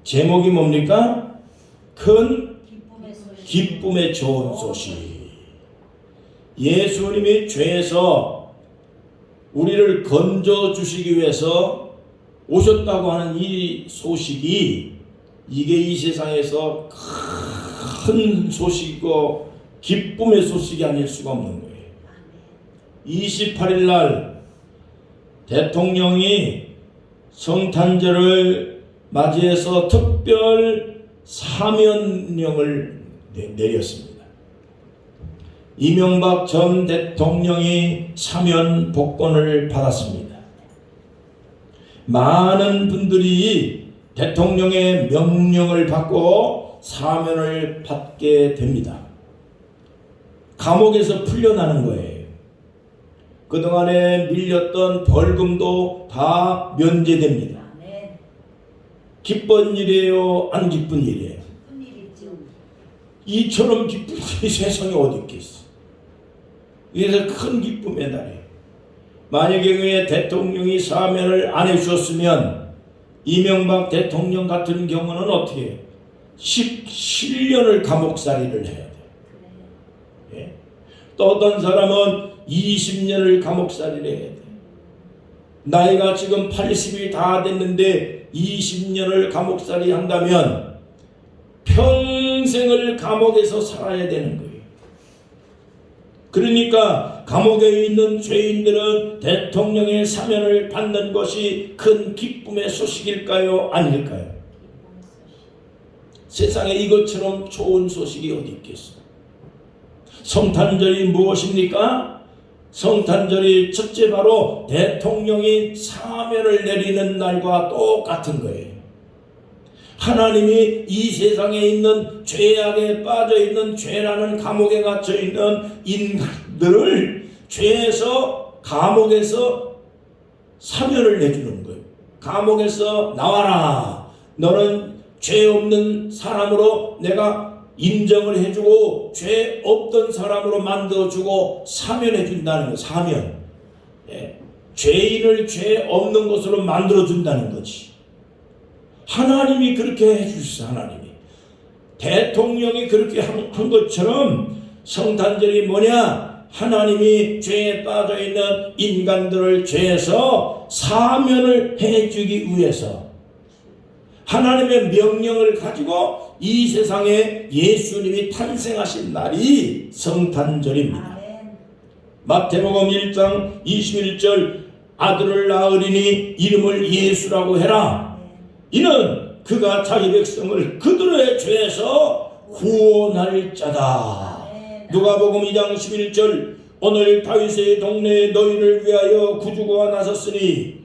제목이 뭡니까? 큰 기쁨의 기쁨의 좋은 소식. 예수님이 죄에서 우리를 건져 주시기 위해서 오셨다고 하는 이 소식이, 이게 이 세상에서 큰 소식이고 기쁨의 소식이 아닐 수가 없는 거예요. 28일 날 대통령이 성탄절을 맞이해서 특별 사면령을 내렸습니다. 이명박 전 대통령이 사면 복권을 받았습니다. 많은 분들이 대통령의 명령을 받고 사면을 받게 됩니다. 감옥에서 풀려나는 거예요. 그동안에 밀렸던 벌금도 다 면제됩니다. 기쁜 일이에요? 안 기쁜 일이에요? 기쁜 일이죠. 이처럼 기쁜 일이 세상에 어디 있겠어. 그래서 큰 기쁨의 날이에요. 만약에 그의 대통령이 사면을 안 해주셨으면 이명박 대통령 같은 경우는 어떻게 해요? 17년을 감옥살이를 해야 돼요. 예? 또 어떤 사람은 20년을 감옥살이를 해야 돼요. 나이가 지금 80이 다 됐는데 20년을 감옥살이 한다면 평생을 감옥에서 살아야 되는 거예요. 그러니까 감옥에 있는 죄인들은 대통령의 사면을 받는 것이 큰 기쁨의 소식일까요? 아닐까요? 세상에 이것처럼 좋은 소식이 어디 있겠어? 성탄절이 무엇입니까? 성탄절이 첫째 바로 대통령이 사면을 내리는 날과 똑같은 거예요. 하나님이 이 세상에 있는 죄악에 빠져있는, 죄라는 감옥에 갇혀있는 인간들을 죄에서, 감옥에서 사면을 내주는 거예요. 감옥에서 나와라. 너는 죄 없는 사람으로 내가 인정을 해주고 죄 없던 사람으로 만들어주고 사면해준다는 거예요. 사면. 예. 죄인을 죄 없는 것으로 만들어준다는 거지. 하나님이 그렇게 해주셨어. 하나님이. 대통령이 그렇게 한 것처럼 성탄절이 뭐냐? 하나님이 죄에 빠져있는 인간들을 죄에서 사면을 해주기 위해서 하나님의 명령을 가지고 이 세상에 예수님이 탄생하신 날이 성탄절입니다. 마태복음 1장 21절 아들을 낳으리니 이름을 예수라고 해라. 이는 그가 자기 백성을 그들의 죄에서 구원할 자다. 누가복음 2장 11절 오늘 다윗의 동네에 너희를 위하여 구주가 나섰으니,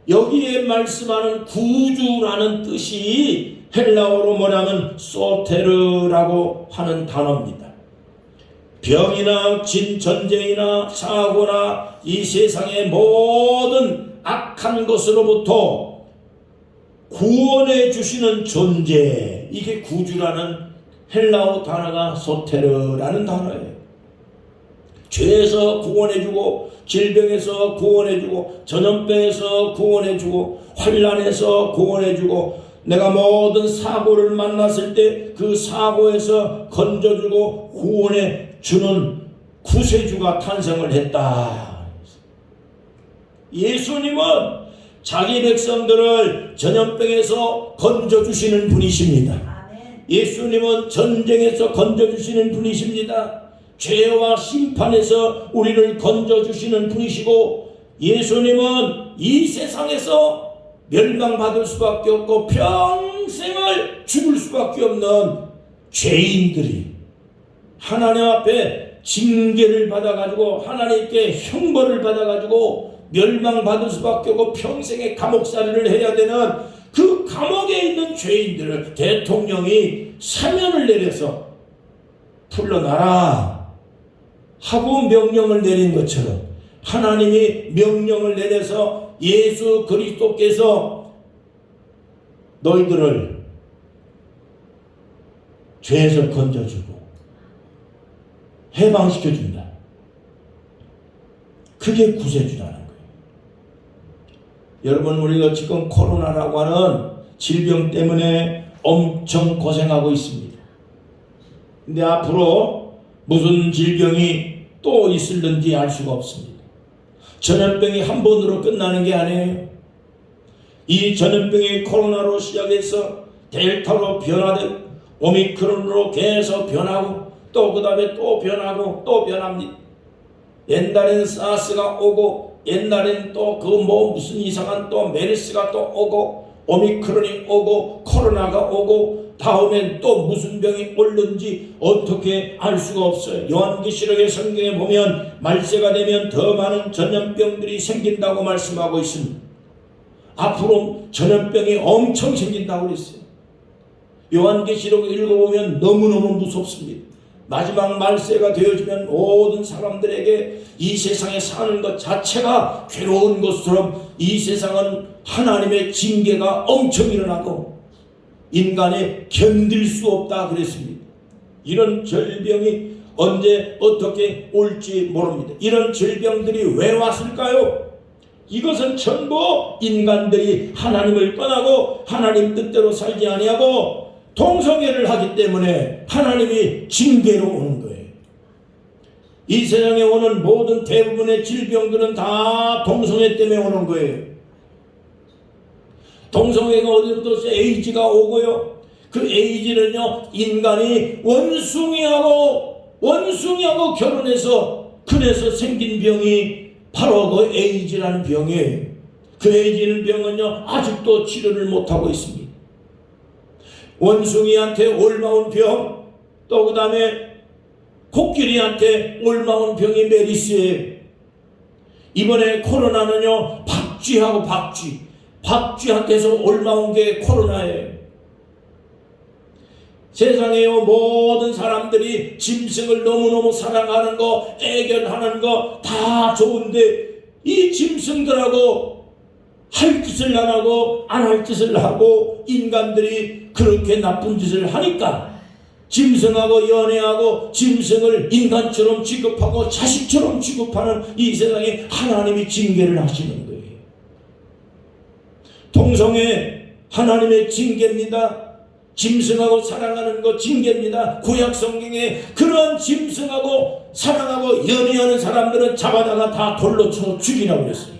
여기에 말씀하는 구주라는 뜻이 헬라어로 뭐냐면 소테르라고 하는 단어입니다. 병이나 전쟁이나 사고나 이 세상의 모든 악한 것으로부터 구원해 주시는 존재, 이게 구주라는 헬라어 단어가 소테르라는 단어예요. 죄에서 구원해주고, 질병에서 구원해주고, 전염병에서 구원해주고, 환난에서 구원해주고, 내가 모든 사고를 만났을 때 그 사고에서 건져주고 구원해주는 구세주가 탄생을 했다. 예수님은 자기 백성들을 전염병에서 건져주시는 분이십니다. 예수님은 전쟁에서 건져주시는 분이십니다. 죄와 심판에서 우리를 건져주시는 분이시고, 예수님은 이 세상에서 멸망받을 수밖에 없고 평생을 죽을 수밖에 없는 죄인들이 하나님 앞에 징계를 받아가지고 하나님께 형벌을 받아가지고 멸망받을 수밖에 없고 평생의 감옥살이를 해야 되는 그 감옥에 있는 죄인들을 대통령이 사면을 내려서 풀러나라 하고 명령을 내린 것처럼, 하나님이 명령을 내려서 예수 그리스도께서 너희들을 죄에서 건져주고 해방시켜준다. 그게 구세주라는 거예요. 여러분, 우리가 지금 코로나라고 하는 질병 때문에 엄청 고생하고 있습니다. 근데 앞으로 무슨 질병이 또 있을는지 알 수가 없습니다. 전염병이 한 번으로 끝나는 게 아니에요. 이 전염병이 코로나로 시작해서 델타로 변화된 오미크론으로 계속 변하고 또 그 다음에 또 변하고 또 변합니다. 옛날에는 사스가 오고 옛날에는 또 그 뭐 무슨 이상한 또 메르스가 또 오고 오미크론이 오고 코로나가 오고 다음엔 또 무슨 병이 올는지 어떻게 알 수가 없어요. 요한계시록의 성경에 보면 말세가 되면 더 많은 전염병들이 생긴다고 말씀하고 있습니다. 앞으로 전염병이 엄청 생긴다고 그랬어요. 요한계시록을 읽어보면 너무너무 무섭습니다. 마지막 말세가 되어지면 모든 사람들에게 이 세상에 사는 것 자체가 괴로운 것처럼 이 세상은 하나님의 징계가 엄청 일어나고 인간이 견딜 수 없다 그랬습니다. 이런 질병이 언제 어떻게 올지 모릅니다. 이런 질병들이 왜 왔을까요? 이것은 전부 인간들이 하나님을 떠나고 하나님 뜻대로 살지 아니하고 동성애를 하기 때문에 하나님이 징계로 오는 거예요. 이 세상에 오는 모든 대부분의 질병들은 다 동성애 때문에 오는 거예요. 동성애가 어디로부터 에이즈가 오고요. 그 에이즈는요, 인간이 원숭이하고 결혼해서 그래서 생긴 병이 바로 그 에이즈라는 병이에요. 그 에이즈는 병은요, 아직도 치료를 못하고 있습니다. 원숭이한테 올마온 병, 또 그 다음에 코끼리한테 올마온 병이 메리스예요. 이번에 코로나는요, 박쥐한테서 올마온 게 코로나예요. 세상에요, 모든 사람들이 짐승을 너무너무 사랑하는 거, 애견하는 거 다 좋은데 이 짐승들하고 할 짓을 안 하고 안 할 짓을 하고 인간들이 그렇게 나쁜 짓을 하니까 짐승하고 연애하고 짐승을 인간처럼 취급하고 자식처럼 취급하는 이 세상에 하나님이 징계를 하시는 거예요. 동성애 하나님의 징계입니다. 짐승하고 사랑하는 거 징계입니다. 구약 성경에 그런 짐승하고 사랑하고 연애하는 사람들은 잡아다가 다 돌로 쳐 죽이라고 그랬어요.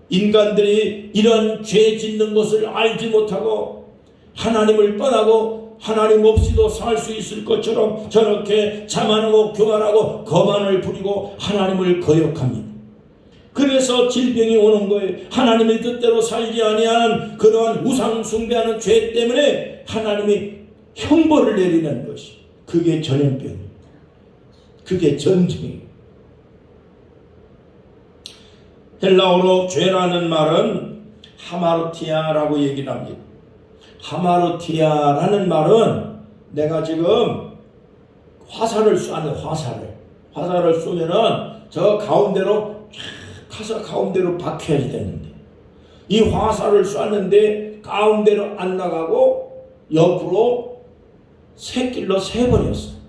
인간들이 이런 죄 짓는 것을 알지 못하고 하나님을 떠나고 하나님 없이도 살 수 있을 것처럼 저렇게 자만하고 교만하고 거만을 부리고 하나님을 거역합니다. 그래서 질병이 오는 거예요. 하나님의 뜻대로 살지 아니하는 그러한 우상 숭배하는 죄 때문에 하나님이 형벌을 내리는 것이, 그게 전염병입니다. 그게 전쟁이에요. 헬라어로 죄라는 말은 하마르티아라고 얘기를 합니다. 하마르티아라는 말은 내가 지금 화살을 쏘는 화살을 쏘면은 저 가운데로 가서 가운데로 박혀야지 되는데 이 화살을 쐈는데 가운데로 안 나가고 옆으로 새길로 새버렸어.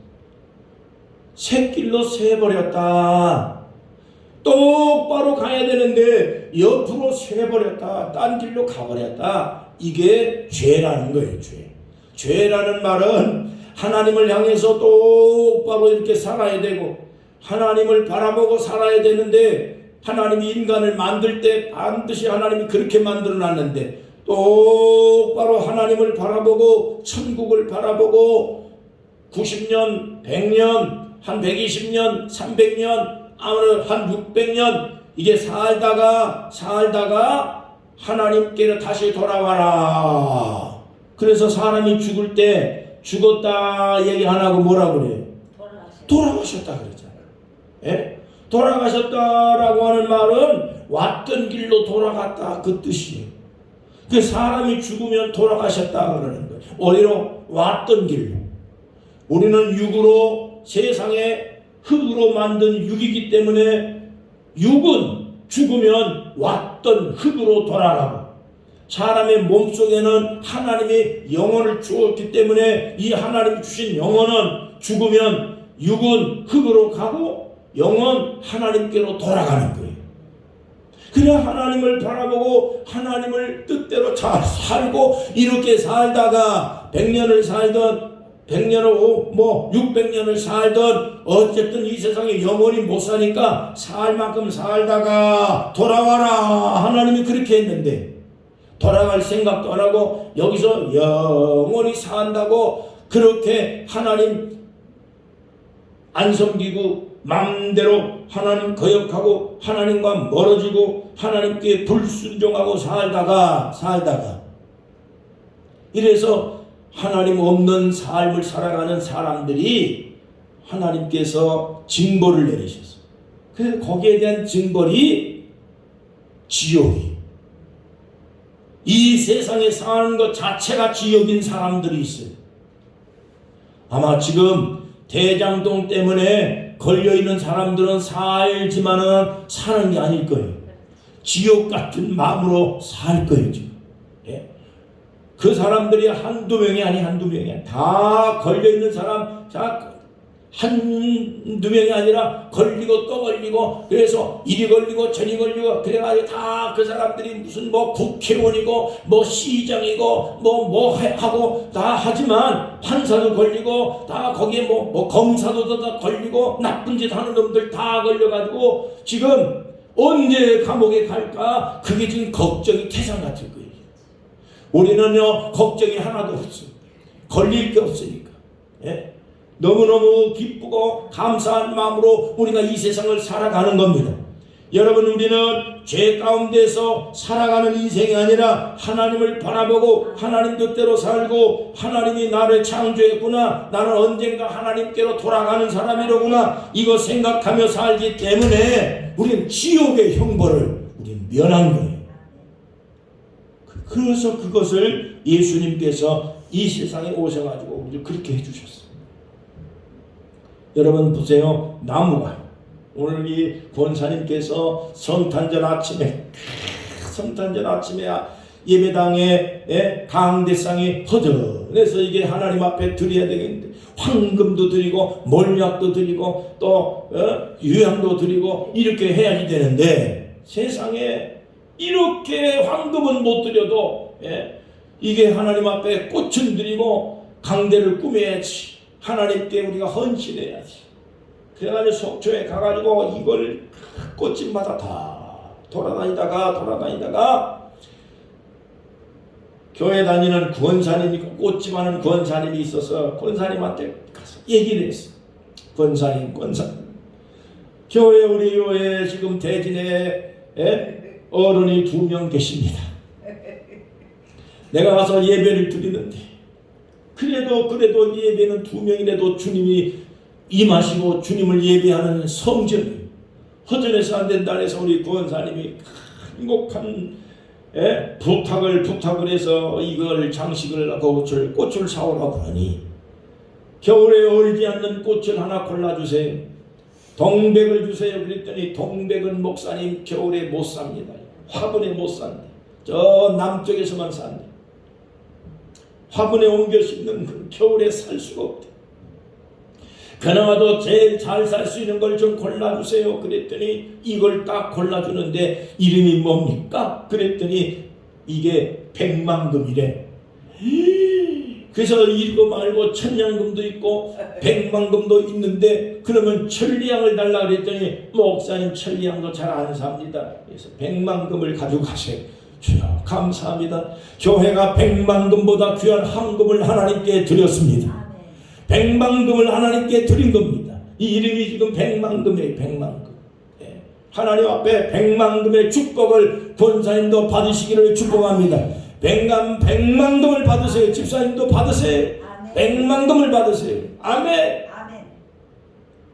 새길로 새버렸다. 똑바로 가야 되는데 옆으로 새버렸다. 딴 길로 가버렸다. 이게 죄라는 거예요. 죄라는 말은 하나님을 향해서 똑바로 이렇게 살아야 되고 하나님을 바라보고 살아야 되는데 하나님이 인간을 만들 때 반드시 하나님이 그렇게 만들어 놨는데 똑바로 하나님을 바라보고 천국을 바라보고 90년, 100년, 한 120년, 300년, 아무래도 한 600년 이게 살다가 하나님께로 다시 돌아와라. 그래서 사람이 죽을 때 죽었다 얘기 안 하고 뭐라 그래요? 돌아가셨다 그러잖아요. 예? 돌아가셨다라고 하는 말은 왔던 길로 돌아갔다 그 뜻이에요. 그 사람이 죽으면 돌아가셨다 그러는 거예요. 어디로? 왔던 길로. 우리는 육으로 세상에 흙으로 만든 육이기 때문에 육은 죽으면 왔던 흙으로 돌아가고 사람의 몸속에는 하나님의 영혼을 주었기 때문에 이 하나님이 주신 영혼은 죽으면 육은 흙으로 가고 영은 하나님께로 돌아가는 거예요. 그래 하나님을 바라보고 하나님을 뜻대로 잘 살고 이렇게 살다가 100년을 살던 100년을 뭐 600년을 살던 어쨌든 이 세상에 영원히 못 사니까 살 만큼 살다가 돌아와라 하나님이 그렇게 했는데 돌아갈 생각도 안 하고 여기서 영원히 산다고 그렇게 하나님 안 섬기고 마음대로 하나님 거역하고 하나님과 멀어지고 하나님께 불순종하고 살다가 이래서 하나님 없는 삶을 살아가는 사람들이 하나님께서 징벌을 내리셨어요. 그래서 거기에 대한 징벌이 지옥이 이 세상에 사는 것 자체가 지옥인 사람들이 있어요. 아마 지금 대장동 때문에 걸려있는 사람들은 살지만은 사는 게 아닐 거예요. 지옥 같은 마음으로 살 거예요 지금. 예? 그 사람들이 한두 명이 아니야. 다 걸려있는 사람 한두 명이 아니라 걸리고 또 걸리고 그래서 이리 걸리고 저리 걸리고 그래가지고 다 그 사람들이 무슨 뭐 국회의원이고 뭐 시장이고 뭐 하고 다 하지만 판사도 걸리고 다 거기에 뭐 검사도 다 걸리고 나쁜 짓 하는 놈들 다 걸려가지고 지금 언제 감옥에 갈까 그게 지금 걱정이 태산 같을 거예요. 우리는요 걱정이 하나도 없어요. 걸릴 게 없으니까. 예? 너무너무 기쁘고 감사한 마음으로 우리가 이 세상을 살아가는 겁니다. 여러분 우리는 죄 가운데서 살아가는 인생이 아니라 하나님을 바라보고 하나님 뜻대로 살고 하나님이 나를 창조했구나 나는 언젠가 하나님께로 돌아가는 사람이로구나 이거 생각하며 살기 때문에 우리는 지옥의 형벌을 우리는 면한 거예요. 그래서 그것을 예수님께서 이 세상에 오셔가지고 우리를 그렇게 해주셨어요. 여러분 보세요. 나무가 오늘 이 권사님께서 성탄절 아침에 예배당에 강대상이 허전해서 이게 하나님 앞에 드려야 되겠는데 황금도 드리고 몰약도 드리고 또 유향도 드리고 이렇게 해야지 되는데 세상에 이렇게 황금은 못 드려도 이게 하나님 앞에 꽃은 드리고 강대를 꾸며야지 하나님께 우리가 헌신해야지. 그래가지고 속초에 가가지고 이걸 꽃집마다 다 돌아다니다가 교회 다니는 권사님이 꽃집 하는 권사님이 있어서 권사님한테 가서 얘기를 했어. 권사님 교회 우리 교회에 지금 대진에 어른이 2명 계십니다. 내가 가서 예배를 드리는데 그래도 예배는 2명이라도 주님이 임하시고 주님을 예배하는 성전 허전해서 안 된다 해서 우리 구원사님이 행복한 부탁을 해서 이걸 장식을 하고 꽃을 사오라고 하니 겨울에 얼지 않는 꽃을 하나 골라주세요. 동백을 주세요. 그랬더니 동백은 목사님 겨울에 못 삽니다. 화분에 못 산대. 저 남쪽에서만 산대. 화분에 옮겨 심는 겨울에 살 수가 없대. 그나마도 제일 잘 살 수 있는 걸 좀 골라주세요. 그랬더니 이걸 딱 골라주는데 이름이 뭡니까? 그랬더니 이게 백만금이래. 그래서 이거 말고 천냥금도 있고 백만금도 있는데 그러면 천리향을 달라 그랬더니 목사님 천리향도 잘 안 삽니다. 그래서 백만금을 가지고 가세요. 주여 감사합니다. 교회가 백만금보다 귀한 황금을 하나님께 드렸습니다. 백만금을 하나님께 드린 겁니다. 이 이름이 지금 백만금이에요. 백만금. 하나님 앞에 백만금의 축복을 권사님도 받으시기를 축복합니다. 백만금을 받으세요. 집사님도 받으세요. 백만금을 받으세요. 아멘.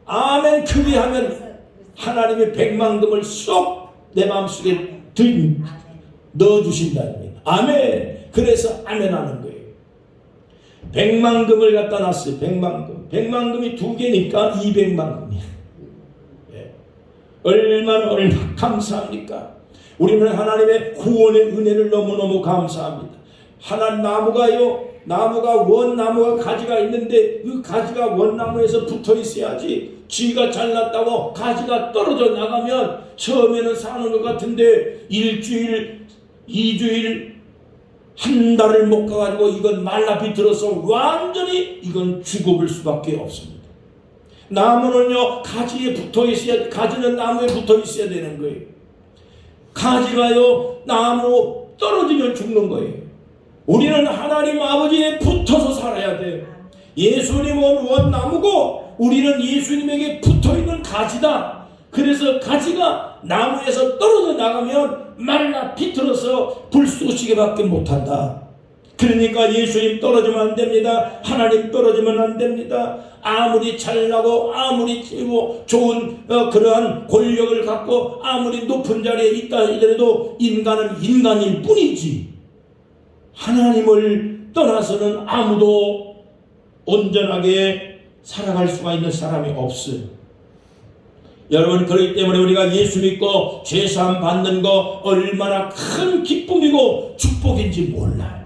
아멘. 크게 하면 하나님의 백만금을 쏙 내 마음속에 넣어주신다는 거예요. 아멘. 그래서 아멘 하는 거예요. 백만금을 갖다 놨어요. 백만금이 2개니까 200만금이야. 얼마나 감사합니까? 우리는 하나님의 구원의 은혜를 너무너무 감사합니다. 하나님 나무가 원나무가 가지가 있는데 그 가지가 원나무에서 붙어 있어야지 지가 잘났다고 가지가 떨어져 나가면 처음에는 사는 것 같은데 일주일, 2주일, 한 달을 못 가가지고 이건 말라 비틀어서 완전히 이건 죽어볼 수밖에 없습니다. 나무는요 가지에 붙어 있어야, 가지는 나무에 붙어 있어야 되는 거예요. 가지가요 나무 떨어지면 죽는 거예요. 우리는 하나님 아버지에 붙어서 살아야 돼요. 예수님은 원나무고 우리는 예수님에게 붙어있는 가지다. 그래서 가지가 나무에서 떨어져 나가면 말라 비틀어서 불쏘시개밖에 못한다. 그러니까 예수님 떨어지면 안 됩니다. 하나님 떨어지면 안 됩니다. 아무리 잘나고 아무리 좋은 그러한 권력을 갖고 아무리 높은 자리에 있다 하더라도 인간은 인간일 뿐이지 하나님을 떠나서는 아무도 온전하게 살아갈 수가 있는 사람이 없어요. 여러분, 그렇기 때문에 우리가 예수 믿고 죄사함 받는 거 얼마나 큰 기쁨이고 축복인지 몰라요.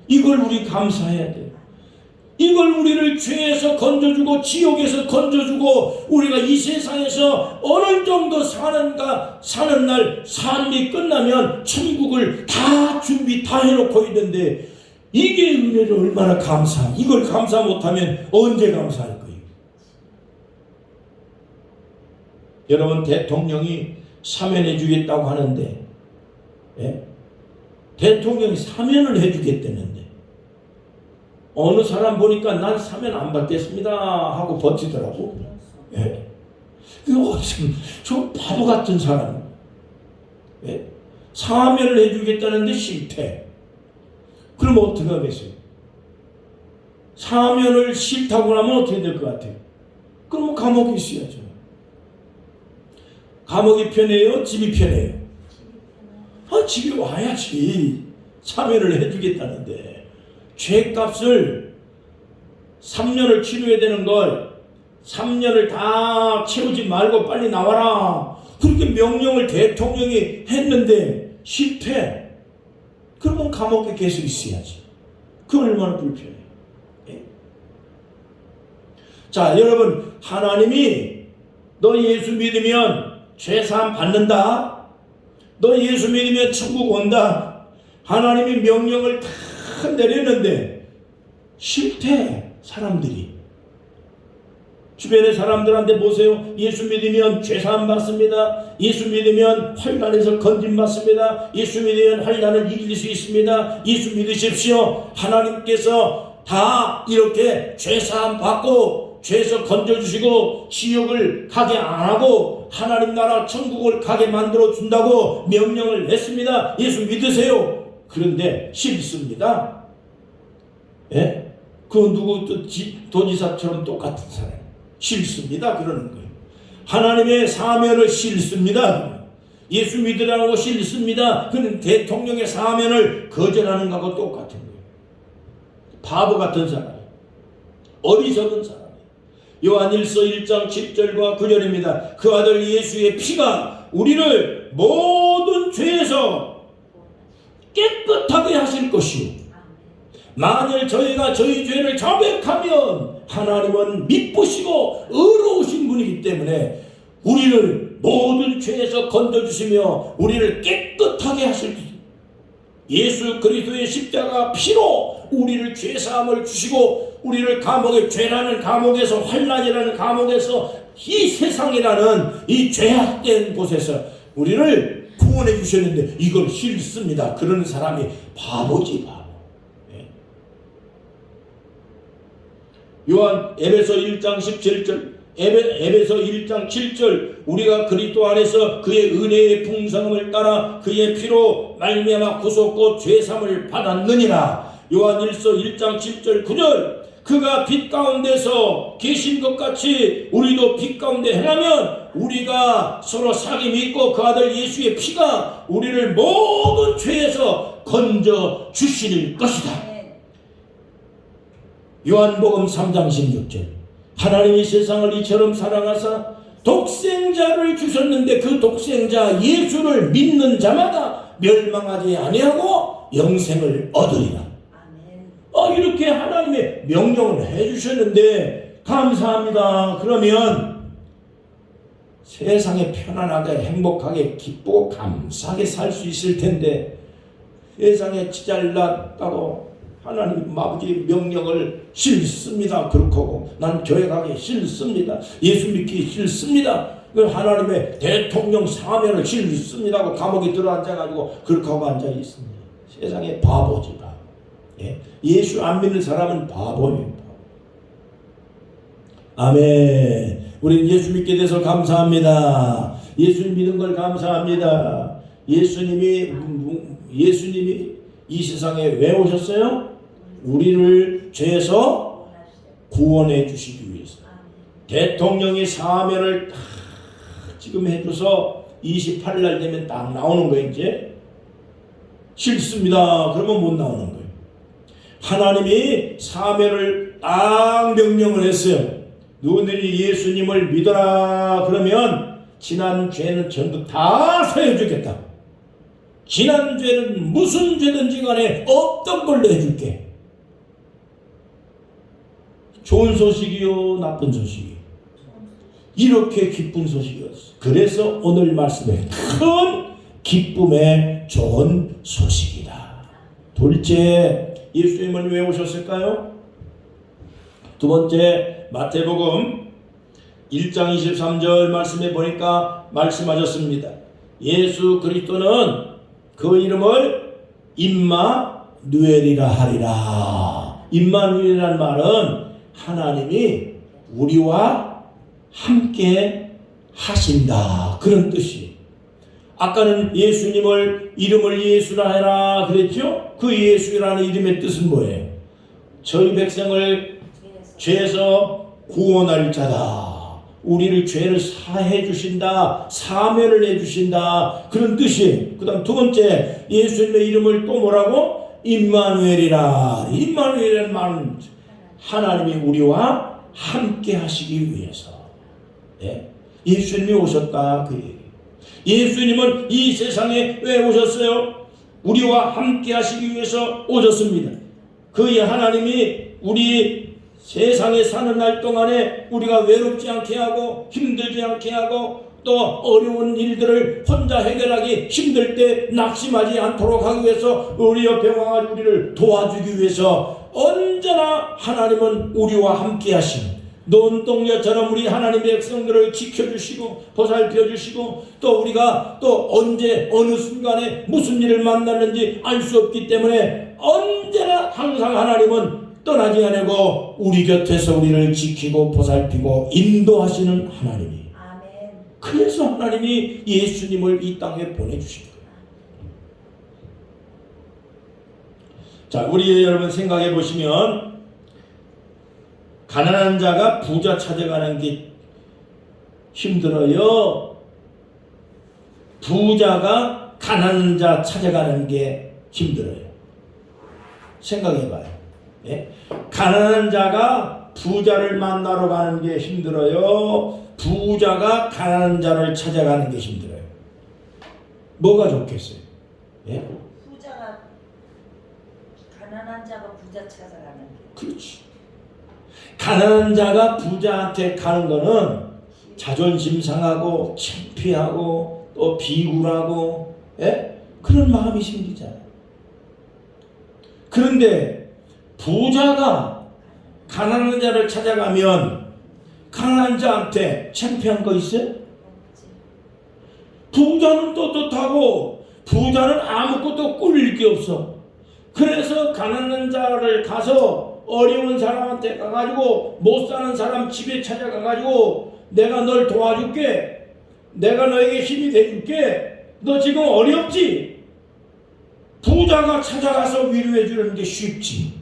이걸 우리 감사해야 돼요. 이걸 우리를 죄에서 건져주고 지옥에서 건져주고 우리가 이 세상에서 어느 정도 사는 날 삶이 끝나면 천국을 다 준비 다 해놓고 있는데 이게 은혜를 얼마나 감사. 이걸 감사 못하면 언제 감사할 거예요? 여러분, 대통령이 사면해 주겠다고 하는데 대통령이 사면을 해주겠다는데 어느 사람 보니까 난 사면 안 받겠습니다 하고 버티더라고. 저 바보 같은 사람. 사면을 해주겠다는데 싫대. 그럼 어떻게 하겠어요? 사면을 싫다고 하면 어떻게 될 것 같아요? 그럼 감옥에 있어야죠. 감옥이 편해요? 집이 편해요? 집에 와야지. 사면을 해주겠다는데 죄값을 3년을 치러야 되는 걸 3년을 다 채우지 말고 빨리 나와라. 그렇게 명령을 대통령이 했는데 실패. 그러면 감옥에 계속 있어야지. 그 얼마나 불편해요. 자, 여러분, 하나님이 너 예수 믿으면 죄사함 받는다. 너 예수 믿으면 천국 온다. 하나님이 명령을 다 내렸는데 싫대. 사람들이. 주변의 사람들한테 보세요. 예수 믿으면 죄사함 받습니다. 예수 믿으면 환난에서 건짐 받습니다. 예수 믿으면 환난을 이길 수 있습니다. 예수 믿으십시오. 하나님께서 다 이렇게 죄사함 받고 죄에서 건져주시고 지옥을 가게 안 하고 하나님 나라 천국을 가게 만들어 준다고 명령을 했습니다. 예수 믿으세요. 그런데 싫습니다. 그 누구 도지사처럼 똑같은 사람. 싫습니다. 그러는 거예요. 하나님의 사면을 싫습니다. 예수 믿으라고 싫습니다. 그는 대통령의 사면을 거절하는 것하고 똑같은 거예요. 바보 같은 사람. 어리석은 사람. 요한일서 1장 7절과 9절입니다. 그 아들 예수의 피가 우리를 모든 죄에서 깨끗하게 하실 것이요. 만일 저희가 저희 죄를 자백하면 하나님은 미쁘시고 의로우신 분이기 때문에 우리를 모든 죄에서 건져주시며 우리를 깨끗하게 하실 것입니다. 예수 그리스도의 십자가 피로 우리를 죄사함을 주시고 우리를 감옥에, 죄라는 감옥에서, 환난이라는 감옥에서, 이 세상이라는 이 죄악된 곳에서 우리를 구원해 주셨는데 이걸 싫습니다. 그런 사람이 바보지, 바보. 요한 에베소 1장 17절, 에베소 1장 7절, 우리가 그리스도 안에서 그의 은혜의 풍성함을 따라 그의 피로 말미암아 구속고 죄사함을 받았느니라. 요한일서 1장 7절 9절, 그가 빛 가운데서 계신 것 같이 우리도 빛 가운데 행하면 우리가 서로 사귐이 있고 그 아들 예수의 피가 우리를 모든 죄에서 건져 주실 것이다. 요한복음 3장 16절, 하나님이 세상을 이처럼 사랑하사 독생자를 주셨는데 그 독생자 예수를 믿는 자마다 멸망하지 아니하고 영생을 얻으리라. 이렇게 하나님의 명령을 해주셨는데 감사합니다. 그러면 세상에 편안하게 행복하게 기쁘고 감사하게 살 수 있을 텐데 세상에 지잘났다고 하나님 아버지 명령을 싫습니다. 그렇게 하고 난 교회 가기 싫습니다. 예수 믿기 싫습니다. 하나님의 대통령 사면을 싫습니다 하고 감옥에 들어앉아가지고 그렇게 하고 앉아있습니다. 세상에 바보지 바보. 예수 안 믿는 사람은 바보예요. 아멘. 우리는 예수 믿게 돼서 감사합니다. 예수 믿은 걸 감사합니다. 예수님이 이 세상에 왜 오셨어요? 우리를 죄에서 구원해 주시기 위해서. 대통령이 사면을 딱 지금 해줘서 28날 되면 딱 나오는 거예요. 이제 싫습니다 그러면 못 나오는 거예요. 하나님이 사면을 딱 명령을 했어요. 누구들이 예수님을 믿어라 그러면 지난 죄는 전부 다 사해주겠다. 지난 죄는 무슨 죄든지 간에 없던 걸로 해줄게. 좋은 소식이요 나쁜 소식이요. 이렇게 기쁜 소식이었어. 그래서 오늘 말씀에 큰 기쁨의 좋은 소식이다. 둘째, 예수님은 왜 오셨을까요? 두 번째, 마태복음 1장 23절 말씀에 보니까 말씀하셨습니다. 예수 그리스도는 그 이름을 임마누엘이라 하리라. 임마누엘이라는 말은 하나님이 우리와 함께 하신다 그런 뜻이에요. 아까는 예수님을 이름을 예수라 해라 그랬죠? 그 예수라는 이름의 뜻은 뭐예요? 저희 백성을 죄에서 구원할 자다. 우리를 죄를 사해 주신다. 사면을 해 주신다. 그런 뜻이에요. 그 다음 두 번째, 예수님의 이름을 또 뭐라고? 임마누엘이라. 임마누엘이라는 말은 하나님이 우리와 함께 하시기 위해서. 예수님이 오셨다 그 얘기. 예수님은 이 세상에 왜 오셨어요? 우리와 함께 하시기 위해서 오셨습니다. 그 하나님이 우리 세상에 사는 날 동안에 우리가 외롭지 않게 하고 힘들지 않게 하고 또 어려운 일들을 혼자 해결하기 힘들 때 낙심하지 않도록 하기 위해서 우리 옆에 와가지고 우리를 도와주기 위해서 언제나 하나님은 우리와 함께 하시는 눈동자처럼 우리 하나님의 백성들을 지켜주시고 보살펴주시고 또 우리가 또 언제 어느 순간에 무슨 일을 만났는지 알 수 없기 때문에 언제나 항상 하나님은 떠나지 않고 우리 곁에서 우리를 지키고 보살피고 인도하시는 하나님이. 아멘. 그래서 하나님이 예수님을 이 땅에 보내주신 거예요. 자, 우리 여러분 생각해 보시면 가난한 자가 부자 찾아가는 게 힘들어요? 부자가 가난한 자 찾아가는 게 힘들어요? 생각해 봐요. 가난한 자가 부자를 만나러 가는 게 힘들어요? 부자가 가난한 자를 찾아가는 게 힘들어요? 뭐가 좋겠어요? 부자가 가난한 자가 부자 찾아가는 게. 그렇지. 가난한 자가 부자한테 가는 거는 자존심 상하고 창피하고 또 비굴하고 그런 마음이 생기잖아요. 그런데 부자가 가난한 자를 찾아가면 가난한 자한테 창피한 거 있어요? 부자는 떳떳하고 부자는 아무것도 꿀릴 게 없어. 그래서 가난한 자를 가서 어려운 사람한테 가가지고 못 사는 사람 집에 찾아가가지고 내가 널 도와줄게. 내가 너에게 힘이 돼줄게. 너 지금 어렵지? 부자가 찾아가서 위로해 주는 게 쉽지.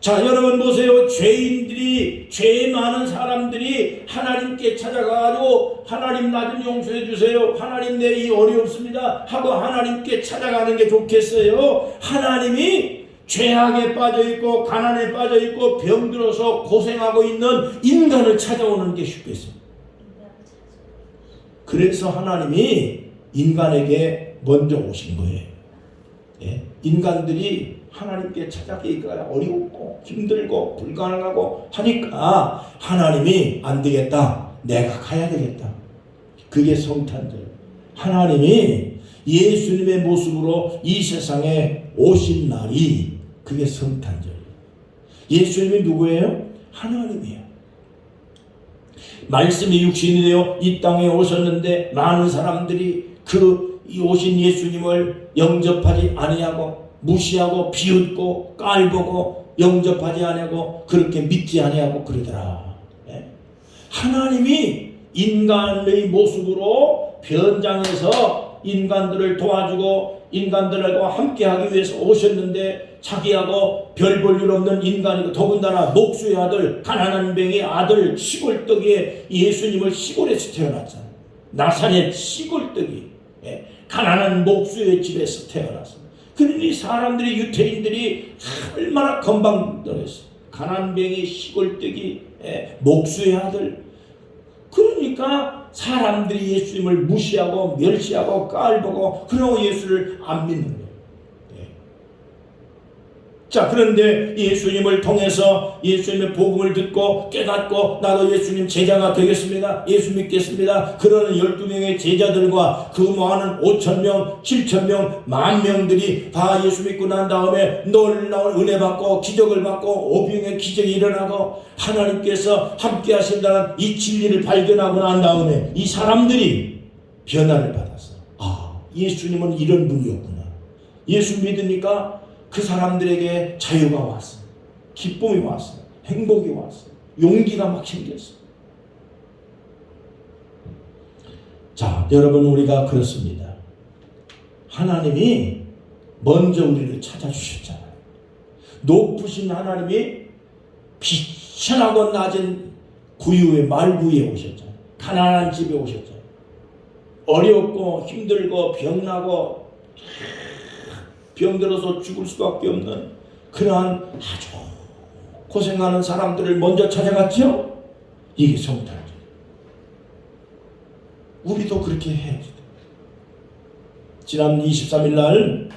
자, 여러분 보세요. 죄인들이, 죄 많은 사람들이 하나님께 찾아가가지고 하나님 나 좀 용서해 주세요. 하나님 내 이 어렵습니다 하고 하나님께 찾아가는 게 좋겠어요? 하나님이 죄악에 빠져있고 가난에 빠져있고 병들어서 고생하고 있는 인간을 찾아오는 게 쉽겠어요? 그래서 하나님이 인간에게 먼저 오신 거예요. 인간들이 하나님께 찾아가기가 어렵고 힘들고 불가능하고 하니까 하나님이 안 되겠다. 내가 가야 되겠다. 그게 성탄절. 하나님이 예수님의 모습으로 이 세상에 오신 날이 그게 성탄절이에요. 예수님이 누구예요? 하나님이에요. 말씀이 육신이 되어 이 땅에 오셨는데 많은 사람들이 이 오신 예수님을 영접하지 아니하고 무시하고 비웃고 깔보고 영접하지 아니하고 그렇게 믿지 아니하고 그러더라. 하나님이 인간의 모습으로 변장해서 인간들을 도와주고 인간들과 함께하기 위해서 오셨는데 자기하고 별 볼 일 없는 인간이고 더군다나 목수의 아들 가난한 병의 아들 시골떡이에 예수님을 시골에서 태어났잖아요. 나사렛 시골떡이 가난한 목수의 집에서 태어났어요. 그러니 사람들이 유태인들이 얼마나 건방들었어요. 가난한 병의 시골떡이 목수의 아들. 그러니까 사람들이 예수님을 무시하고 멸시하고 깔보고 그러고 예수를 안 믿는 거예요. 자, 그런데 예수님을 통해서 예수님의 복음을 듣고 깨닫고 나도 예수님 제자가 되겠습니다. 예수 믿겠습니다. 그러는 12명의 제자들과 그 많은 5,000명, 7,000명, 10,000명들이 다 예수 믿고 난 다음에 놀라운 은혜 받고 기적을 받고 오병의 기적이 일어나고 하나님께서 함께 하신다는 이 진리를 발견하고 난 다음에 이 사람들이 변화를 받았어. 아, 예수님은 이런 분이었구나. 예수 믿으니까 그 사람들에게 자유가 왔어. 기쁨이 왔어. 행복이 왔어. 용기가 막 생겼어. 자, 여러분, 우리가 그렇습니다. 하나님이 먼저 우리를 찾아주셨잖아요. 높으신 하나님이 비천하고 낮은 구유의 말구에 오셨잖아요. 가난한 집에 오셨잖아요. 어렵고 힘들고 병나고 병들어서 죽을 수밖에 없는 그러한 아주 고생하는 사람들을 먼저 찾아갔죠? 이게 성탄절. 우리도 그렇게 해야지. 지난 23일 날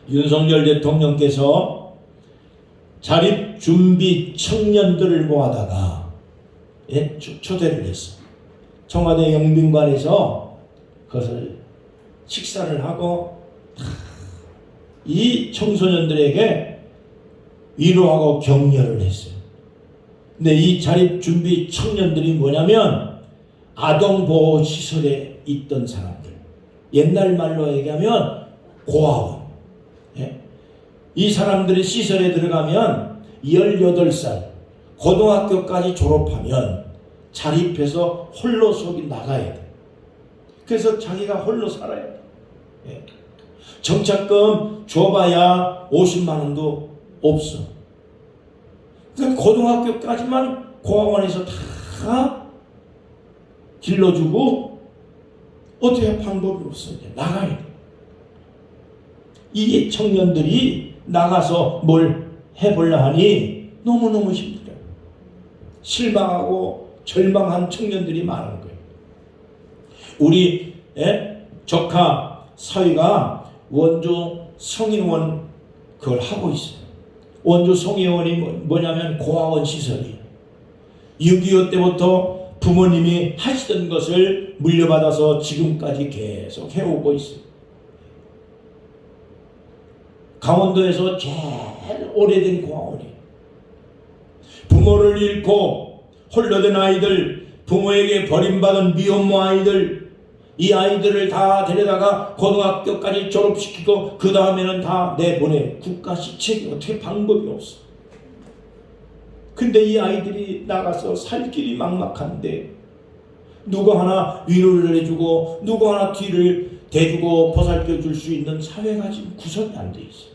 윤석열 대통령께서 자립준비 청년들을 모아다가 초대를 했어. 청와대 영빈관에서 그것을 식사를 하고 이 청소년들에게 위로하고 격려를 했어요. 근데 이 자립준비 청년들이 뭐냐면 아동보호시설에 있던 사람들. 옛날 말로 얘기하면 고아원. 이 사람들이 시설에 들어가면 18살 고등학교까지 졸업하면 자립해서 홀로 속이 나가야 돼. 그래서 자기가 홀로 살아야 돼. 정착금 줘봐야 50만 원도 없어. 그러니까 고등학교까지만 고아원에서 다 길러주고 어떻게 할 방법이 없어. 나가야 돼. 이 청년들이 나가서 뭘 해보려 하니 너무너무 힘들어요. 실망하고 절망한 청년들이 많은 거예요. 우리 조카 사위가 원주 성인원 그걸 하고 있어요. 원주 성인원이 뭐냐면 고아원 시설이에요. 6.25 때부터 부모님이 하시던 것을 물려받아서 지금까지 계속 해오고 있어요. 강원도에서 제일 오래된 고아원이에요. 부모를 잃고 홀로 된 아이들, 부모에게 버림받은 미혼모 아이들, 이 아이들을 다 데려다가 고등학교까지 졸업시키고 그 다음에는 다 내보내. 국가 시책이 어떻게 방법이 없어. 근데 이 아이들이 나가서 살 길이 막막한데 누구 하나 위로를 해주고 누구 하나 뒤를 대주고 보살펴 줄 수 있는 사회가 지금 구성이 안 돼 있어.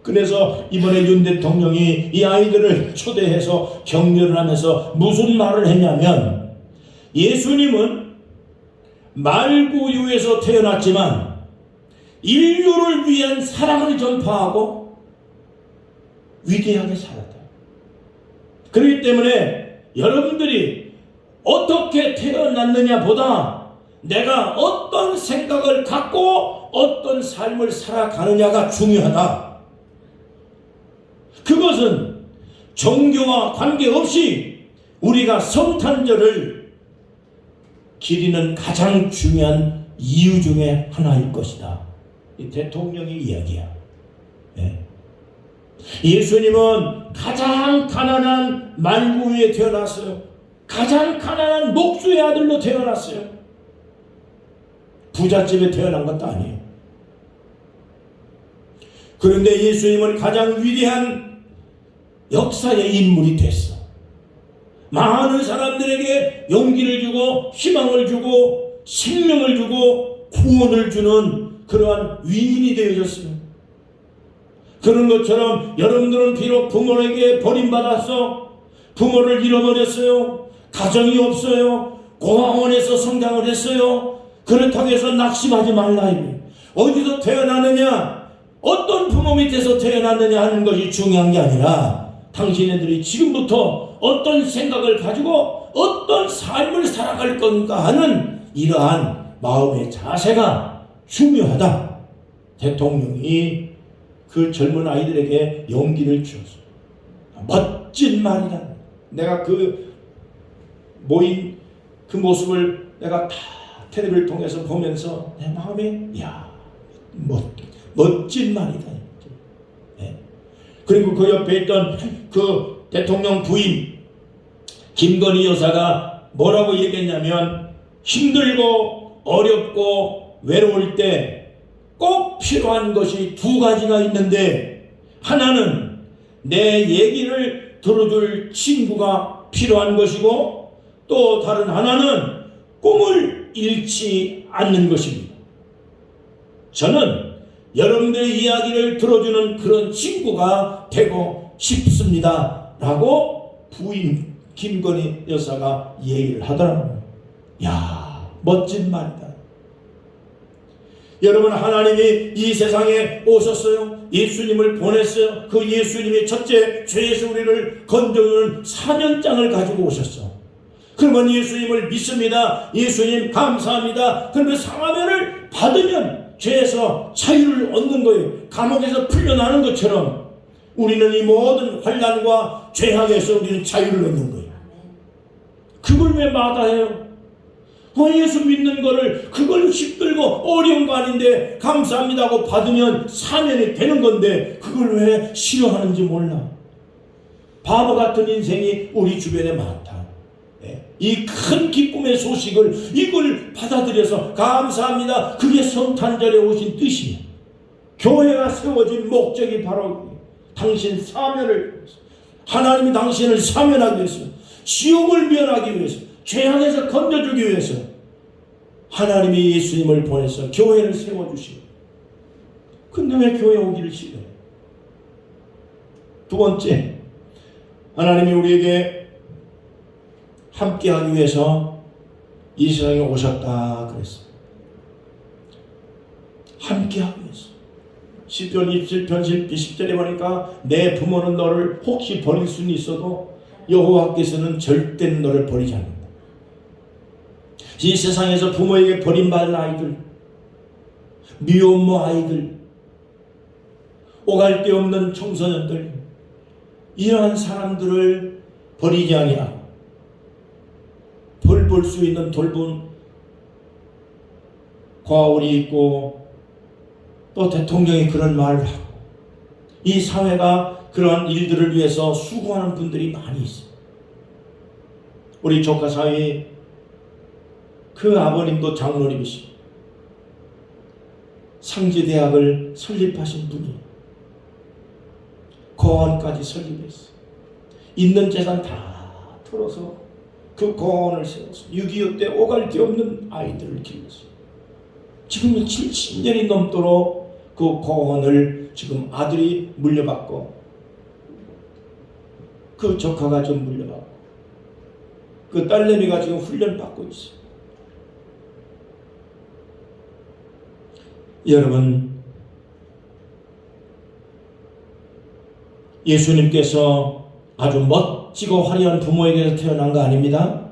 그래서 이번에 윤 대통령이 이 아이들을 초대해서 격려를 하면서 무슨 말을 했냐면 예수님은 말구유에서 태어났지만 인류를 위한 사랑을 전파하고 위대하게 살았다. 그렇기 때문에 여러분들이 어떻게 태어났느냐 보다 내가 어떤 생각을 갖고 어떤 삶을 살아가느냐가 중요하다. 그것은 종교와 관계없이 우리가 성탄절을 기리는 가장 중요한 이유 중에 하나일 것이다. 이 대통령의 이야기야. 예. 예수님은 가장 가난한 말구에 태어났어요. 가장 가난한 목수의 아들로 태어났어요. 부잣집에 태어난 것도 아니에요. 그런데 예수님은 가장 위대한 역사의 인물이 됐어. 많은 사람들에게 용기를 주고 희망을 주고 생명을 주고 구원을 주는 그러한 위인이 되어졌어요. 그런 것처럼 여러분들은 비록 부모에게 버림받았어. 부모를 잃어버렸어요. 가정이 없어요. 고아원에서 성장을 했어요. 그렇다고 해서 낙심하지 말라. 어디서 태어나느냐, 어떤 부모 밑에서 태어났느냐 하는 것이 중요한 게 아니라 당신네들이 지금부터 어떤 생각을 가지고 어떤 삶을 살아갈 건가 하는 이러한 마음의 자세가 중요하다. 대통령이 그 젊은 아이들에게 용기를 주었어. 멋진 말이다. 내가 그 모인 그 모습을 내가 다 텔레비를 통해서 보면서 내 마음에 멋진 말이다. 네. 그리고 그 옆에 있던 그 대통령 부인 김건희 여사가 뭐라고 얘기했냐면, 힘들고 어렵고 외로울 때 꼭 필요한 것이 두 가지가 있는데, 하나는 내 얘기를 들어줄 친구가 필요한 것이고, 또 다른 하나는 꿈을 잃지 않는 것입니다. 저는 여러분들의 이야기를 들어주는 그런 친구가 되고 싶습니다. 라고 부인 김건희 여사가 얘기를 하더라고요. 멋진 말이다. 여러분, 하나님이 이 세상에 오셨어요. 예수님을 보냈어요. 그 예수님이 첫째, 죄에서 우리를 건져주는 사명장을 가지고 오셨어. 그러면 예수님을 믿습니다. 예수님 감사합니다. 그러면 사명을 받으면 죄에서 자유를 얻는 거예요. 감옥에서 풀려나는 것처럼 우리는 이 모든 환난과 죄악에서 우리는 자유를 얻는 거예요. 그걸 왜 마다해요? 예수 믿는 거를, 그걸 힘들고 어려운 거 아닌데 감사합니다 하고 받으면 사면이 되는 건데 그걸 왜 싫어하는지 몰라. 바보 같은 인생이 우리 주변에 많다. 이 큰 기쁨의 소식을, 이걸 받아들여서 감사합니다. 그게 성탄절에 오신 뜻이에요. 교회가 세워진 목적이 바로 당신 사면을 위해서, 하나님이 당신을 사면하기 위해서, 지옥을 면하기 위해서, 죄악에서 건져주기 위해서 하나님이 예수님을 보내서 교회를 세워주시고, 근데 왜 교회 오기를 싫어해요? 두 번째, 하나님이 우리에게 함께하기 위해서 이 세상에 오셨다 그랬어요. 함께하기 위해서. 시편 27편 10절에 보니까 내 부모는 너를 혹시 버릴 수는 있어도 여호와께서는 절대 너를 버리지 않는다. 이 세상에서 부모에게 버림받은 아이들, 미혼모 아이들, 오갈 데 없는 청소년들, 이러한 사람들을 버리지 아니하고 돌볼 수 있는 돌본 과월이 있고, 또 대통령이 그런 말을 하고, 이 사회가 그러한 일들을 위해서 수고하는 분들이 많이 있어요. 우리 조카 사위 그 아버님도 장로님이시고 상지대학을 설립하신 분이 거원까지 설립했어요. 있는 재산 다 털어서 그 거원을 세워서 6.25 때 오갈 데 없는 아이들을 길렀어요. 지금 70년이 넘도록 그 거원을 지금 아들이 물려받고, 그 조카가 좀 물려받고, 그 딸내미가 지금 훈련받고 있어요. 여러분, 예수님께서 아주 멋지고 화려한 부모에게서 태어난 거 아닙니다.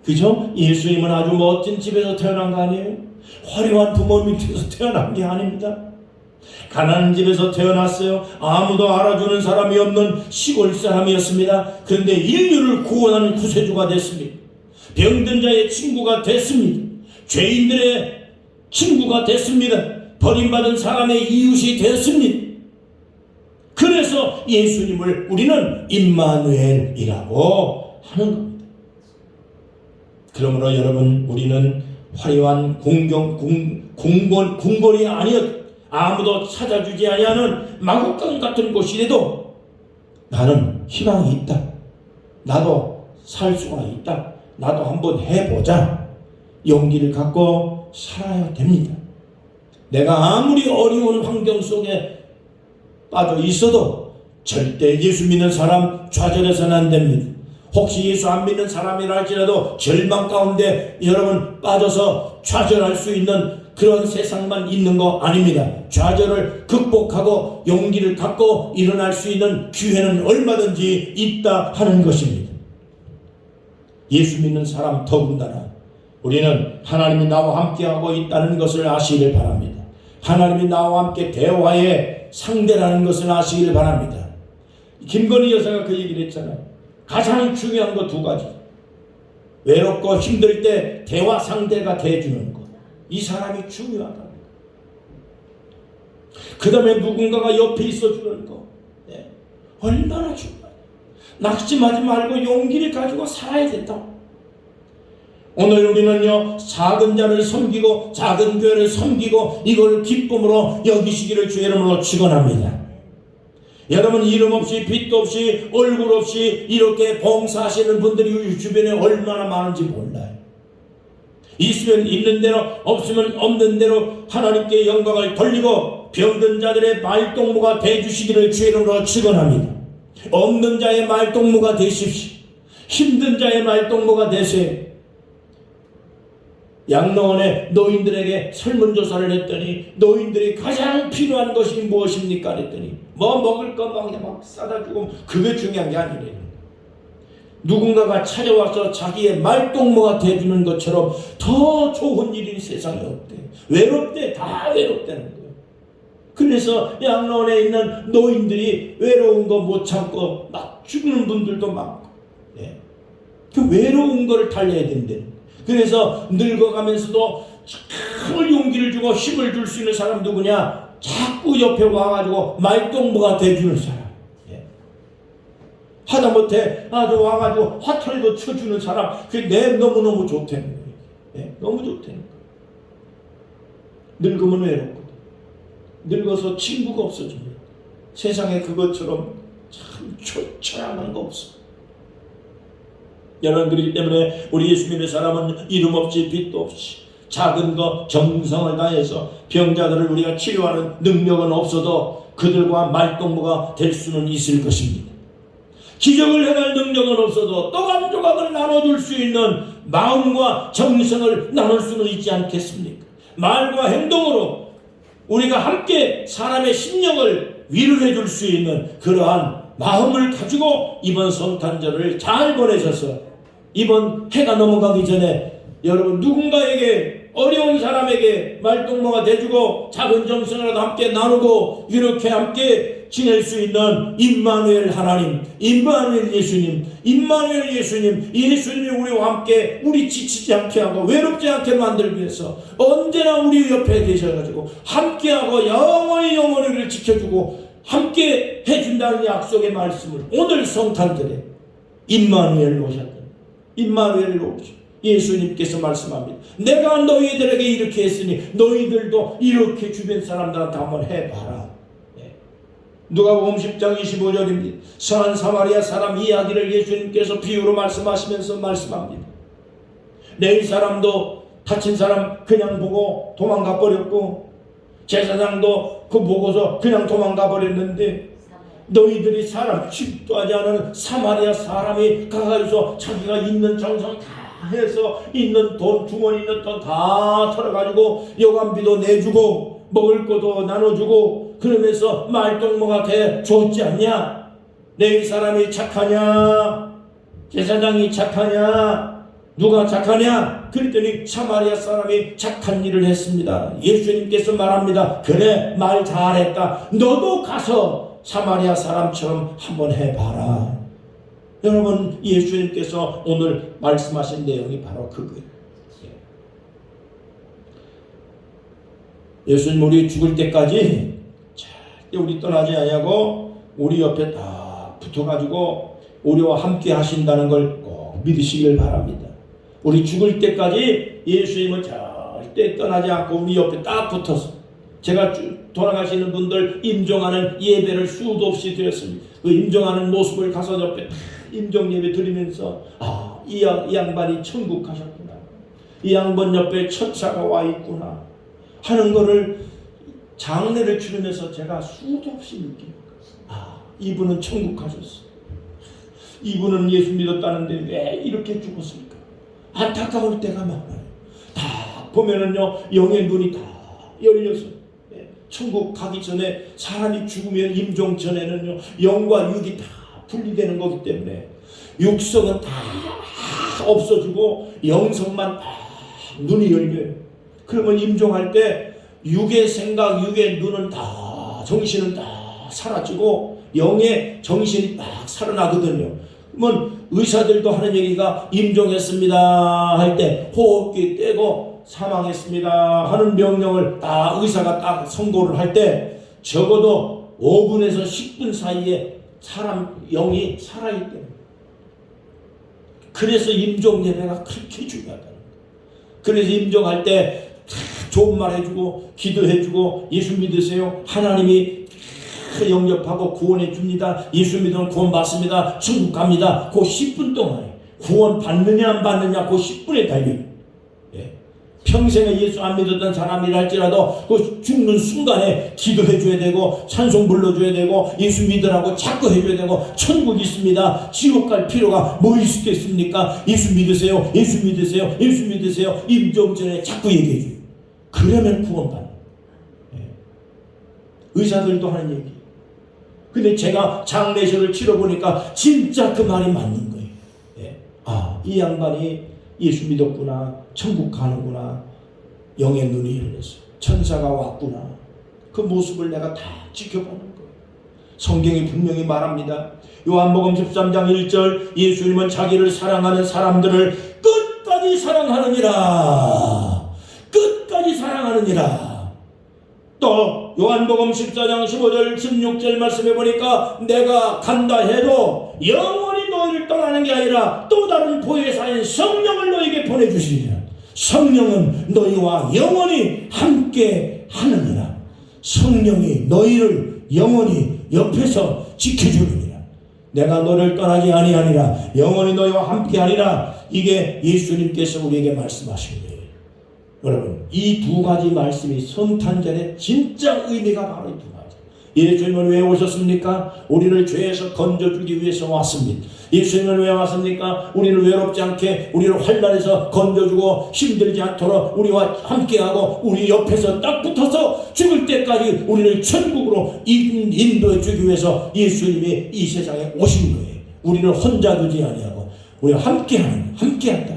그죠? 예수님은 아주 멋진 집에서 태어난 거 아니에요? 화려한 부모 밑에서 태어난 게 아닙니다. 가난한 집에서 태어났어요. 아무도 알아주는 사람이 없는 시골 사람이었습니다. 그런데 인류를 구원하는 구세주가 됐습니다. 병든 자의 친구가 됐습니다. 죄인들의 친구가 됐습니다. 버림받은 사람의 이웃이 되었습니다. 그래서 예수님을 우리는 임마누엘이라고 하는 겁니다. 그러므로 여러분, 우리는 화려한 궁궐이 아니어도, 아무도 찾아주지 아니하는 마구간 같은 곳이라도 나는 희망이 있다. 나도 살 수가 있다. 나도 한번 해보자. 용기를 갖고 살아야 됩니다. 내가 아무리 어려운 환경 속에 빠져 있어도 절대 예수 믿는 사람 좌절해서는 안 됩니다. 혹시 예수 안 믿는 사람이라 할지라도 절망 가운데 여러분 빠져서 좌절할 수 있는 그런 세상만 있는 거 아닙니다. 좌절을 극복하고 용기를 갖고 일어날 수 있는 기회는 얼마든지 있다 하는 것입니다. 예수 믿는 사람 더군다나 우리는 하나님이 나와 함께하고 있다는 것을 아시길 바랍니다. 하나님이 나와 함께 대화의 상대라는 것을 아시길 바랍니다. 김건희 여사가 그 얘기를 했잖아요. 가장 중요한 거 두 가지. 외롭고 힘들 때 대화 상대가 돼주는 것. 이 사람이 중요하다. 그 다음에 누군가가 옆에 있어주는 것. 네. 얼마나 중요해요. 낙심하지 말고 용기를 가지고 살아야 된다. 오늘 우리는요, 작은 자를 섬기고 작은 교회를 섬기고 이걸 기쁨으로 여기시기를 주의 이름으로 축원합니다. 여러분, 이름 없이 빛도 없이 얼굴 없이 이렇게 봉사하시는 분들이 우리 주변에 얼마나 많은지 몰라요. 있으면 있는 대로, 없으면 없는 대로 하나님께 영광을 돌리고 병든 자들의 말동무가 되주시기를 주의 이름으로 축원합니다. 없는 자의 말동무가 되십시오. 힘든 자의 말동무가 되세요. 양로원에 노인들에게 설문조사를 했더니 노인들이 가장 필요한 것이 무엇입니까? 그랬더니 뭐 먹을 거 막 싸다 주고 그게 중요한 게 아니래요. 누군가가 찾아와서 자기의 말동무가 돼주는 것처럼 더 좋은 일이 세상에 없대. 외롭대. 다 외롭다는 거예요. 그래서 양로원에 있는 노인들이 외로운 거 못 참고 막 죽는 분들도 많고, 네. 그 외로운 거를 달래야 된대. 그래서 늙어가면서도 큰 용기를 주고 힘을 줄 수 있는 사람 누구냐? 자꾸 옆에 와가지고 말동무가 돼주는 사람. 예. 하다못해 아주 와가지고 화털도 쳐주는 사람. 그게 너무너무 좋다는 거예요. 예. 너무 좋다는 거예요. 늙으면 외롭거든. 늙어서 친구가 없어집니다. 세상에 그것처럼 참 처참한 거 없어. 여러분, 그렇기 때문에 우리 예수 믿는 사람은 이름 없이 빛도 없이 작은 것 정성을 다해서 병자들을 우리가 치료하는 능력은 없어도 그들과 말동무가 될 수는 있을 것입니다. 기적을 행할 능력은 없어도 떡 한 조각을 나눠줄 수 있는 마음과 정성을 나눌 수는 있지 않겠습니까? 말과 행동으로 우리가 함께 사람의 심령을 위로해 줄 수 있는 그러한 마음을 가지고 이번 성탄절을 잘 보내셔서 이번 해가 넘어가기 전에 여러분 누군가에게 어려운 사람에게 말동무가 돼주고 작은 정성이라도 함께 나누고 이렇게 함께 지낼 수 있는 임마누엘 하나님, 임마누엘 예수님, 임마누엘 예수님, 예수님이 우리와 함께 우리 지치지 않게 하고 외롭지 않게 만들기 위해서 언제나 우리 옆에 계셔가지고 함께하고 영원히 우리를 지켜주고 함께 해준다는 약속의 말씀을 오늘 성탄절에 임마누엘로 오셨다. 임마누엘로 오죠. 예수님께서 말씀합니다. 내가 너희들에게 이렇게 했으니 너희들도 이렇게 주변 사람들한테 한번 해봐라. 누가복음 10장 25절입니다. 선한 사마리아 사람 이야기를 예수님께서 비유로 말씀하시면서 말씀합니다. 내 이 사람도 다친 사람 그냥 보고 도망가 버렸고 제사장도 그 보고서 그냥 도망가 버렸는데 너희들이 사람 취급도 하지 않은 사마리아 사람이 가까이서 자기가 있는 정성 다 해서 있는 돈, 주머니 있는 돈 다 털어가지고 여관비도 내주고 먹을 것도 나눠주고 그러면서 말동무가 돼 줬지 않냐? 내 이 사람이 착하냐? 제사장이 착하냐? 누가 착하냐? 그랬더니 사마리아 사람이 착한 일을 했습니다. 예수님께서 말합니다. 그래, 말 잘했다. 너도 가서 사마리아 사람처럼 한번 해봐라. 여러분, 예수님께서 오늘 말씀하신 내용이 바로 그거예요. 예수님 우리 죽을 때까지 절대 우리 떠나지 아니하고 우리 옆에 딱 붙어가지고 우리와 함께 하신다는 걸 꼭 믿으시길 바랍니다. 우리 죽을 때까지 예수님은 절대 떠나지 않고 우리 옆에 딱 붙어서, 제가 돌아가시는 분들 임종하는 예배를 수도 없이 드렸습니다. 그 임종하는 모습을 가서 옆에 임종 예배 드리면서 이 양반이 천국 가셨구나, 이 양반 옆에 천사가 와 있구나 하는 거를 장례를 치르면서 제가 수도 없이 느끼는 거예요. 이분은 천국 가셨어. 이분은 예수 믿었다는데 왜 이렇게 죽었을까? 안타까울 때가 많아요. 다 보면은요, 영의 눈이 다 열려서, 천국 가기 전에 사람이 죽으면 임종 전에는요, 영과 육이 다 분리되는 거기 때문에 육성은 다 없어지고 영성만 다 눈이 열려요. 그러면 임종할 때 육의 생각, 육의 눈은 다, 정신은 다 사라지고 영의 정신이 딱 살아나거든요. 그러면 의사들도 하는 얘기가 임종했습니다 할 때 호흡기 떼고 사망했습니다 하는 명령을 딱 의사가 딱 선고를 할 때 적어도 5분에서 10분 사이에 사람 영이 살아있다는 거예요. 그래서 임종 예배가 그렇게 중요하다는 거예요. 그래서 임종할 때 좋은 말 해주고 기도해주고 예수 믿으세요, 하나님이 영접하고 구원해 줍니다, 예수 믿으면 구원 받습니다, 천국 갑니다. 그 10분 동안에 구원 받느냐 안 받느냐 그 10분에 달려요. 평생에 예수 안 믿었던 사람이라 할지라도 그 죽는 순간에 기도해 줘야 되고 찬송 불러줘야 되고 예수 믿으라고 자꾸 해줘야 되고, 천국 있습니다, 지옥 갈 필요가 뭐 있겠습니까, 예수 믿으세요, 예수 믿으세요, 예수 믿으세요, 임종 전에 자꾸 얘기해 줘요. 그러면 구원받는. 의사들도 하는 얘기. 근데 제가 장례식을 치러보니까 진짜 그 말이 맞는 거예요. 이 양반이 예수 믿었구나, 천국 가는구나, 영의 눈이 열렸어, 천사가 왔구나, 그 모습을 내가 다 지켜보는 거예요. 성경이 분명히 말합니다. 요한복음 13장 1절, 예수님은 자기를 사랑하는 사람들을 끝까지 사랑하느니라, 끝까지 사랑하느니라. 또 요한복음 14장 15절 16절 말씀해 보니까 내가 간다 해도 영원히 너희를 떠나는 게 아니라 또 다른 보혜사인 성령을 너희에게 보내주시리라. 성령은 너희와 영원히 함께 하느니라. 성령이 너희를 영원히 옆에서 지켜주느니라. 내가 너를 떠나지 아니하니라, 영원히 너희와 함께 하리라. 이게 예수님께서 우리에게 말씀하신 거예요. 여러분, 이 두 가지 말씀이 성탄절의 진짜 의미가 바로 이 두 가지. 예수님은 왜 오셨습니까? 우리를 죄에서 건져주기 위해서 왔습니다. 예수님은 왜 왔습니까? 우리를 외롭지 않게, 우리를 환난에서 건져주고 힘들지 않도록 우리와 함께하고 우리 옆에서 딱 붙어서 죽을 때까지 우리를 천국으로 인도해 주기 위해서 예수님이 이 세상에 오신 거예요. 우리를 혼자 두지 아니하고 우리와 함께한다.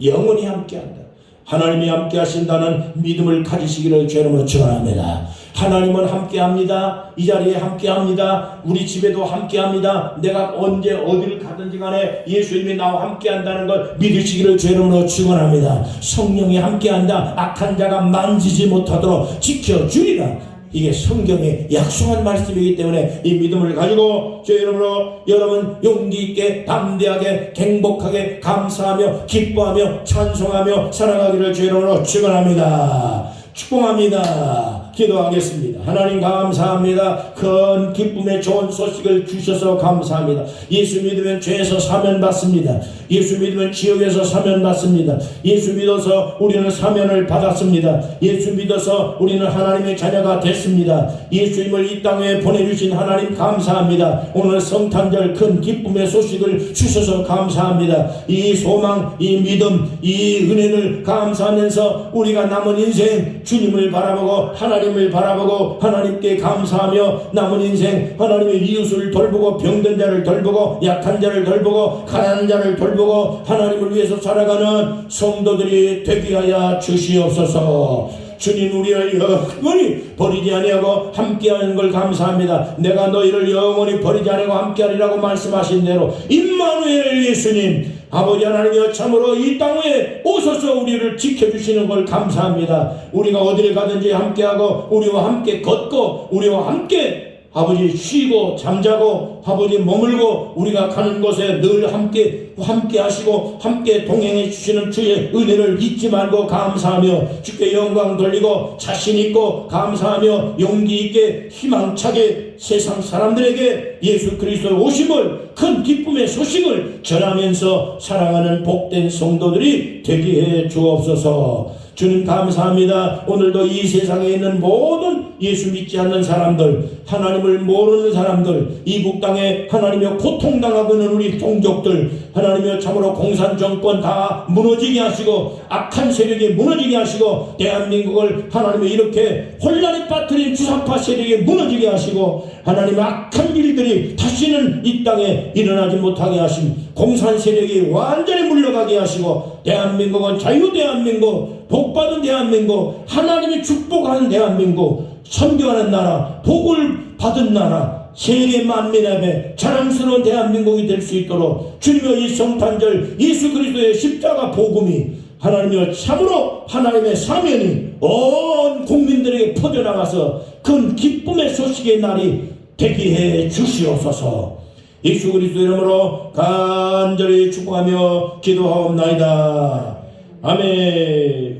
영원히 함께한다. 하나님이 함께 하신다는 믿음을 가지시기를 주님으로 축원합니다. 하나님은 함께합니다. 이 자리에 함께합니다. 우리 집에도 함께합니다. 내가 언제 어디를 가든지 간에 예수님이 나와 함께한다는 걸 믿으시기를 주님으로 축원합니다. 성령이 함께한다. 악한 자가 만지지 못하도록 지켜주리라. 이게 성경의 약속한 말씀이기 때문에 이 믿음을 가지고 주 이름으로 여러분 용기 있게 담대하게 행복하게 감사하며 기뻐하며 찬송하며 살아가기를 주 이름으로 축원합니다. 축복합니다. 기도하겠습니다. 하나님 감사합니다. 큰 기쁨의 좋은 소식을 주셔서 감사합니다. 예수 믿으면 죄에서 사면받습니다. 예수 믿으면 지옥에서 사면받습니다. 예수 믿어서 우리는 사면을 받았습니다. 예수 믿어서 우리는 하나님의 자녀가 됐습니다. 예수님을 이 땅에 보내주신 하나님 감사합니다. 오늘 성탄절 큰 기쁨의 소식을 주셔서 감사합니다. 이 소망, 이 믿음, 이 은혜를 감사하면서 우리가 남은 인생 주님을 바라보고 하나님 하나님을 바라보고 하나님께 감사하며 남은 인생 하나님의 이웃을 돌보고 병든 자를 돌보고 약한 자를 돌보고 가난한 자를 돌보고 하나님을 위해서 살아가는 성도들이 되게 하여 주시옵소서. 주님, 우리를 영원히 버리지 아니하고 함께하는 걸 감사합니다. 내가 너희를 영원히 버리지 아니하고 함께하리라고 말씀하신 대로 임마누엘 예수님 아버지 하나님이여 참으로 이 땅에 오셔서 우리를 지켜주시는 걸 감사합니다. 우리가 어디를 가든지 함께하고 우리와 함께 걷고 우리와 함께 아버지 쉬고 잠자고 아버지 머물고 우리가 가는 곳에 늘 함께 하시고 함께 동행해 주시는 주의 은혜를 잊지 말고 감사하며 주께 영광 돌리고 자신 있고 감사하며 용기 있게 희망차게 세상 사람들에게 예수 그리스도의 오심을 큰 기쁨의 소식을 전하면서 사랑하는 복된 성도들이 되게 해 주옵소서. 주님 감사합니다. 오늘도 이 세상에 있는 모든 예수 믿지 않는 사람들, 하나님을 모르는 사람들, 이북 땅에 하나님여 고통당하고 있는 우리 동족들, 하나님여 참으로 공산정권 다 무너지게 하시고 악한 세력이 무너지게 하시고 대한민국을 하나님여 이렇게 혼란에 빠뜨린 주사파 세력이 무너지게 하시고 하나님의 악한 일들이 다시는 이 땅에 일어나지 못하게 하심, 공산 세력이 완전히 물러가게 하시고 대한민국은 자유 대한민국, 복받은 대한민국, 하나님이 축복하는 대한민국, 선교하는 나라, 복을 받은 나라, 세계 만민의 자랑스러운 대한민국이 될 수 있도록 주님의 이 성탄절 예수 그리스도의 십자가 복음이 하나님이여 참으로 하나님의 사면이 온 국민들에게 퍼져나가서 큰 기쁨의 소식의 날이 되게 해 주시옵소서. 예수 그리스도 이름으로 간절히 축복하며 기도하옵나이다. 아멘.